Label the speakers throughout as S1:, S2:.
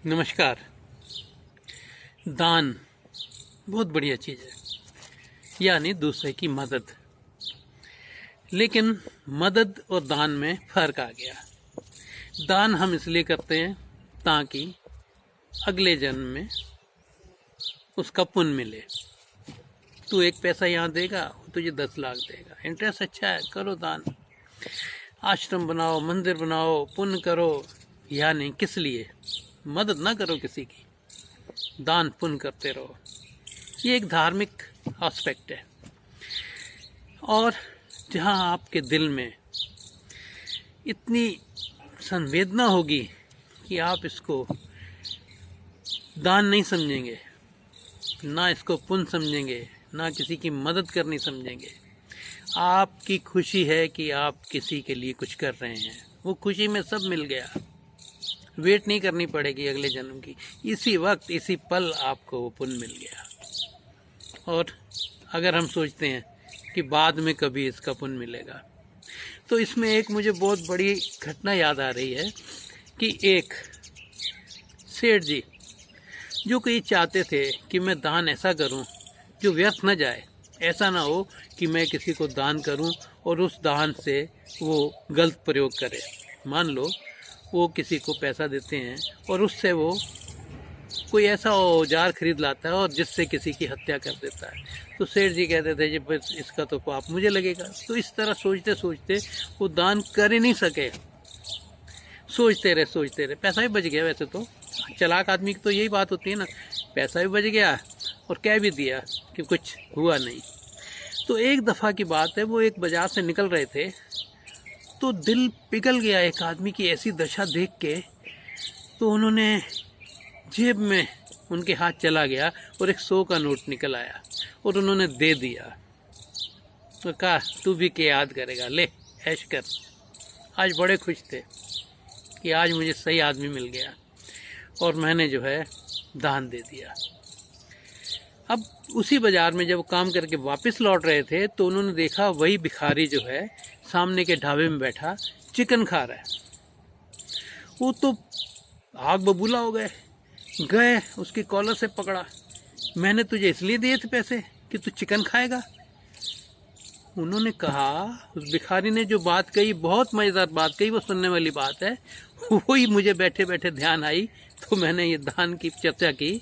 S1: नमस्कार। दान बहुत बढ़िया चीज़ है, यानी दूसरे की मदद। लेकिन मदद और दान में फ़र्क आ गया। दान हम इसलिए करते हैं ताकि अगले जन्म में उसका पुण्य मिले। तू 1 पैसा यहाँ देगा, वो तुझे 10 लाख देगा। इंटरेस्ट अच्छा है, करो दान। आश्रम बनाओ, मंदिर बनाओ, पुण्य करो। यानी किस लिए? मदद ना करो किसी की, दान पुण्य करते रहो। ये एक धार्मिक एस्पेक्ट है। और जहाँ आपके दिल में इतनी संवेदना होगी कि आप इसको दान नहीं समझेंगे, ना इसको पुण्य समझेंगे, ना किसी की मदद करनी समझेंगे। आपकी खुशी है कि आप किसी के लिए कुछ कर रहे हैं, वो खुशी में सब मिल गया। वेट नहीं करनी पड़ेगी अगले जन्म की, इसी वक्त इसी पल आपको वो पुण्य मिल गया। और अगर हम सोचते हैं कि बाद में कभी इसका पुण्य मिलेगा, तो इसमें एक मुझे बहुत बड़ी घटना याद आ रही है कि एक सेठ जी जो कि चाहते थे कि मैं दान ऐसा करूं जो व्यर्थ न जाए। ऐसा ना हो कि मैं किसी को दान करूं और उस दान से वो गलत प्रयोग करे। मान लो वो किसी को पैसा देते हैं और उससे वो कोई ऐसा औजार खरीद लाता है और जिससे किसी की हत्या कर देता है, तो सेठ जी कहते थे जी बस इसका तो पाप मुझे लगेगा। तो इस तरह सोचते सोचते वो दान कर ही नहीं सके। सोचते रहे, पैसा भी बच गया। वैसे तो चालाक आदमी की तो यही बात होती है ना, पैसा भी बच गया और कह भी दिया कि कुछ हुआ नहीं। तो एक दफ़ा की बात है, वो एक बाजार से निकल रहे थे तो दिल पिघल गया एक आदमी की ऐसी दशा देख के। तो उन्होंने जेब में उनके हाथ चला गया और एक 100 का नोट निकल आया और उन्होंने दे दिया। तो कहा तू भी क्या याद करेगा, ले ऐश कर। आज बड़े खुश थे कि आज मुझे सही आदमी मिल गया और मैंने जो है दान दे दिया। अब उसी बाजार में जब काम करके वापस लौट रहे थे तो उन्होंने देखा वही भिखारी जो है सामने के ढाबे में बैठा चिकन खा रहा है। वो तो आग बबूला हो गए उसकी कॉलर से पकड़ा। मैंने तुझे इसलिए दिए थे पैसे कि तू चिकन खाएगा। उन्होंने कहा, उस भिखारी ने जो बात कही, बहुत मज़ेदार बात कही, वो सुनने वाली बात है। वही मुझे बैठे बैठे ध्यान आई तो मैंने ये दान की चर्चा की।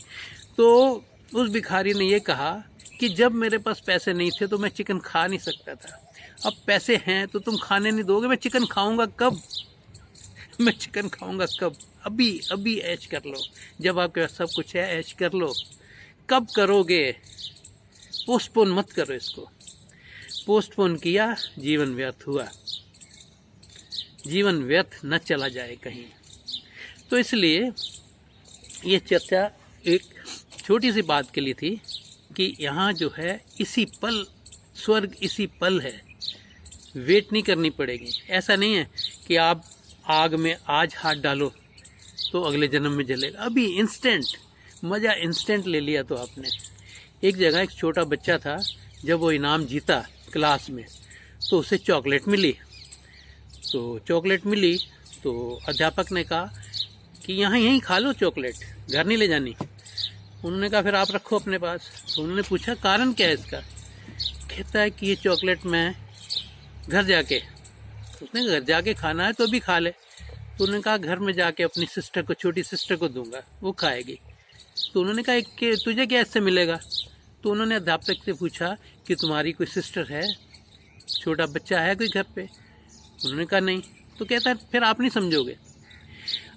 S1: तो उस भिखारी ने ये कहा कि जब मेरे पास पैसे नहीं थे तो मैं चिकन खा नहीं सकता था, अब पैसे हैं तो तुम खाने नहीं दोगे। मैं चिकन खाऊंगा कब? मैं चिकन खाऊंगा कब? अभी ऐश कर लो, जब आपके पास सब कुछ है ऐश कर लो। कब करोगे? पोस्टपोन मत करो इसको। पोस्टपोन किया, जीवन व्यर्थ हुआ। जीवन व्यर्थ न चला जाए कहीं। तो इसलिए ये चर्चा एक छोटी सी बात के लिए थी कि यहाँ जो है इसी पल स्वर्ग इसी पल है। वेट नहीं करनी पड़ेगी। ऐसा नहीं है कि आप आग में आज हाथ डालो तो अगले जन्म में जलेगा। अभी इंस्टेंट मज़ा इंस्टेंट ले लिया तो आपने। एक जगह एक छोटा बच्चा था, जब वो इनाम जीता क्लास में तो उसे चॉकलेट मिली। तो अध्यापक ने कहा कि यहीं खा लो चॉकलेट, घर नहीं ले जानी। उन्होंने कहा फिर आप रखो अपने पास। तो उन्होंने पूछा कारण क्या है इसका? कहता है कि ये चॉकलेट मैं घर जाके, उसने घर जाके खाना है तो भी खा ले। तो उन्होंने कहा घर में जाके अपनी सिस्टर को, छोटी सिस्टर को दूंगा, वो खाएगी। तो उन्होंने कहा कि तुझे क्या इससे मिलेगा? तो उन्होंने अध्यापक से पूछा कि तुम्हारी कोई सिस्टर है, छोटा बच्चा है कोई घर पे? उन्होंने कहा नहीं। तो कहता है फिर आप नहीं समझोगे।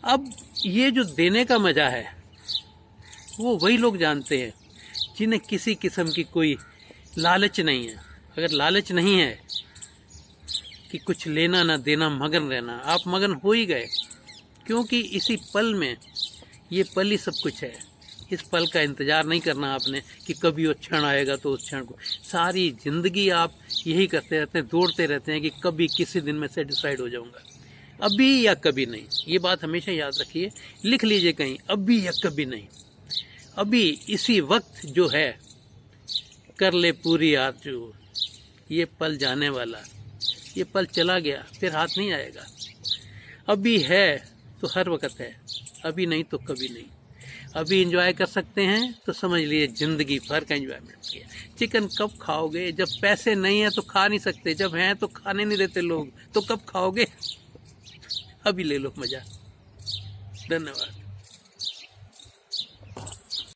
S1: अब ये जो देने का मज़ा है वो वही लोग जानते हैं जिन्हें किसी किस्म की कोई लालच नहीं है। अगर लालच नहीं है कि कुछ लेना ना देना, मगन रहना, आप मगन हो ही गए। क्योंकि इसी पल में, ये पल ही सब कुछ है। इस पल का इंतज़ार नहीं करना आपने कि कभी वो क्षण आएगा तो उस क्षण को। सारी ज़िंदगी आप यही करते रहते हैं, दौड़ते रहते हैं कि कभी किसी दिन में सेटिस्फाइड हो जाऊंगा, अभी या कभी नहीं। ये बात हमेशा याद रखिए, लिख लीजिए कहीं, अभी या कभी नहीं। अभी इसी वक्त जो है कर ले पूरी आरज़ू। ये पल जाने वाला, ये पल चला गया फिर हाथ नहीं आएगा। अभी है तो हर वक्त है, अभी नहीं तो कभी नहीं। अभी एंजॉय कर सकते हैं तो समझ लिए ज़िंदगी भर का एंजॉयमेंट किया। चिकन कब खाओगे? जब पैसे नहीं है तो खा नहीं सकते, जब हैं तो खाने नहीं देते लोग, तो कब खाओगे? अभी ले लो मज़ा। धन्यवाद।